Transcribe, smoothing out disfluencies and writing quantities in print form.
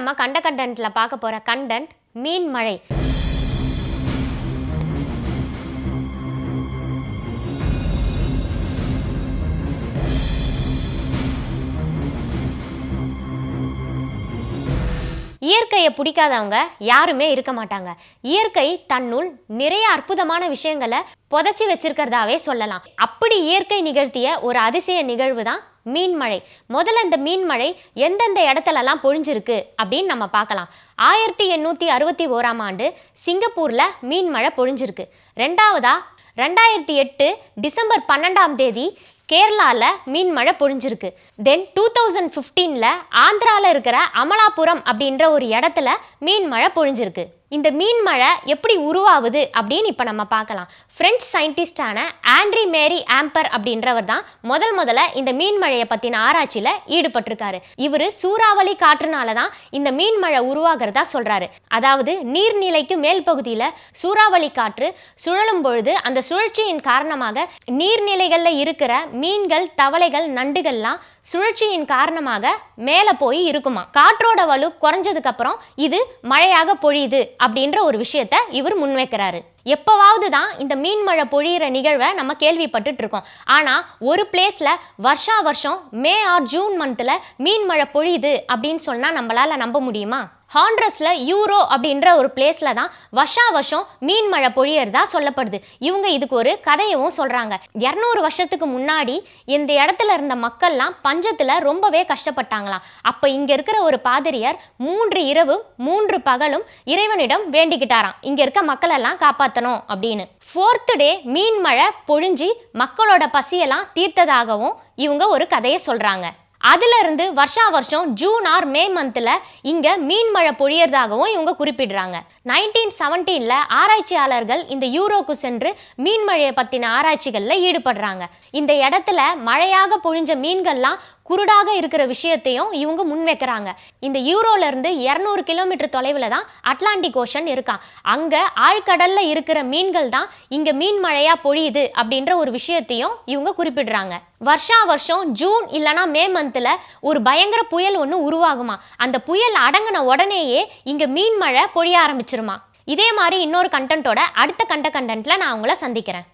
நம்ம கண்டென்ட்ல பார்க்க போற கண்டென்ட் மீன் மழை. இயற்கையை பிடிக்காதவங்க யாருமே இருக்க மாட்டாங்க. இயற்கை தன்னுள் நிறைய அற்புதமான விஷயங்களை புதைச்சி வச்சிருக்கிறதாவே சொல்லலாம். அப்படி இயற்கை நிகழ்த்திய ஒரு அதிசய நிகழ்வு தான் மீன் மழை. முதல்ல இந்த மீன் மழை எந்தெந்த இடத்துலலாம் பொழிஞ்சிருக்கு அப்படின்னு நம்ம பார்க்கலாம். 1861ஆம் ஆண்டு சிங்கப்பூர்ல மீன் மழை பொழிஞ்சிருக்கு. ரெண்டாவதா 2008 டிசம்பர் 12ஆம் தேதி கேரளால மீன் மழை பொழிஞ்சிருக்கு. தென் 2015ல ஆந்திரால இருக்கிற அமலாபுரம் அப்படின்ற ஒரு இடத்துல மீன் மழை பொழிஞ்சிருக்கு. இந்த மீன் மழை எப்படி உருவாகுது அப்படின்னு இப்போ நம்ம பார்க்கலாம். பிரெஞ்சு சயின்டிஸ்டான ஆண்ட்ரி மேரி ஆம்பர் அப்படின்றவர் தான் முதல்ல இந்த மீன் மழையை பற்றின ஆராய்ச்சியில் ஈடுபட்டிருக்காரு. இவர் சூறாவளி காற்றுனால தான் இந்த மீன் மழை உருவாகிறதா சொல்கிறாரு. அதாவது நீர்நிலைக்கு மேல் பகுதியில் சூறாவளி காற்று சுழலும் பொழுது அந்த சுழற்சியின் காரணமாக நீர்நிலைகளில் இருக்கிற மீன்கள், தவளைகள், நண்டுகள்லாம் சுழற்சியின் காரணமாக மேலே போய் இருக்குமா. காற்றோட வலு குறைஞ்சதுக்கு அப்புறம் இது மழையாக பொழியுது அப்படின்ற ஒரு விஷயத்த இவர் முன்வைக்கிறாரு. எப்பவாவது தான் இந்த மீன் மழை பொழியிற நிகழ்வை நம்ம கேள்விப்பட்டுட்டு இருக்கோம். ஆனால் ஒரு பிளேஸ்ல வருஷம் மே ஆர் ஜூன் மந்த்ல மீன் மழை பொழியுது அப்படின்னு சொன்னா நம்மளால நம்ப முடியுமா? ஹாண்ட்ரஸ்ல யூரோ அப்படின்ற ஒரு பிளேஸ்ல தான் வருஷம் மீன் மழை பொழியறதா சொல்லப்படுது. இவங்க இதுக்கு ஒரு கதையவும் சொல்றாங்க. 200 வருஷத்துக்கு முன்னாடி இந்த இடத்துல இருந்த மக்கள்லாம் பஞ்சத்துல ரொம்பவே கஷ்டப்பட்டாங்களாம். அப்ப இங்க இருக்கிற ஒரு பாதிரியார் 3 இரவு 3 பகலும் இறைவனிடம் வேண்டிக்கிட்டாராம், இங்க இருக்க மக்கள் எல்லாம் காப்பாற்றணும் அப்படின்னு. 4th டே மீன் மழை பொழிஞ்சி மக்களோட பசியெல்லாம் தீர்த்ததாகவும் இவங்க ஒரு கதையை சொல்றாங்க. அதுல இருந்து வருஷம் ஜூன் ஆர் மே மந்த்ல இங்க மீன் மழை பொழியறதாகவும் இவங்க குறிப்பிடுறாங்க. 1917ல ஆராய்ச்சியாளர்கள் இந்த யூரோக்கு சென்று மீன் மழையை பத்தின ஆராய்ச்சிகள்ல ஈடுபடுறாங்க. இந்த இடத்துல மழையாக பொழிஞ்ச மீன்கள்லாம் குருடாக இருக்கிற விஷயத்தையும் இவங்க முன்வைக்கிறாங்க. இந்த யூரோல இருந்து 200 கிலோமீட்டர் தொலைவில் தான் அட்லாண்டிக் ஓஷன் இருக்கான். அங்க ஆழ்கடல்ல இருக்கிற மீன்கள் தான் இங்க மீன் மழையா பொழியுது அப்படின்ற ஒரு விஷயத்தையும் இவங்க குறிப்பிடுறாங்க. வருஷம் ஜூன் இல்லைனா மே மந்த்ல ஒரு பயங்கர புயல் ஒன்று உருவாகுமா. அந்த புயல் அடங்கின உடனேயே இங்க மீன் மழை பொழிய ஆரம்பிச்சிருமா. இதே மாதிரி இன்னொரு கண்டென்ட்டோட அடுத்த கண்டென்ட்ல நான் உங்களை சந்திக்கிறேன்.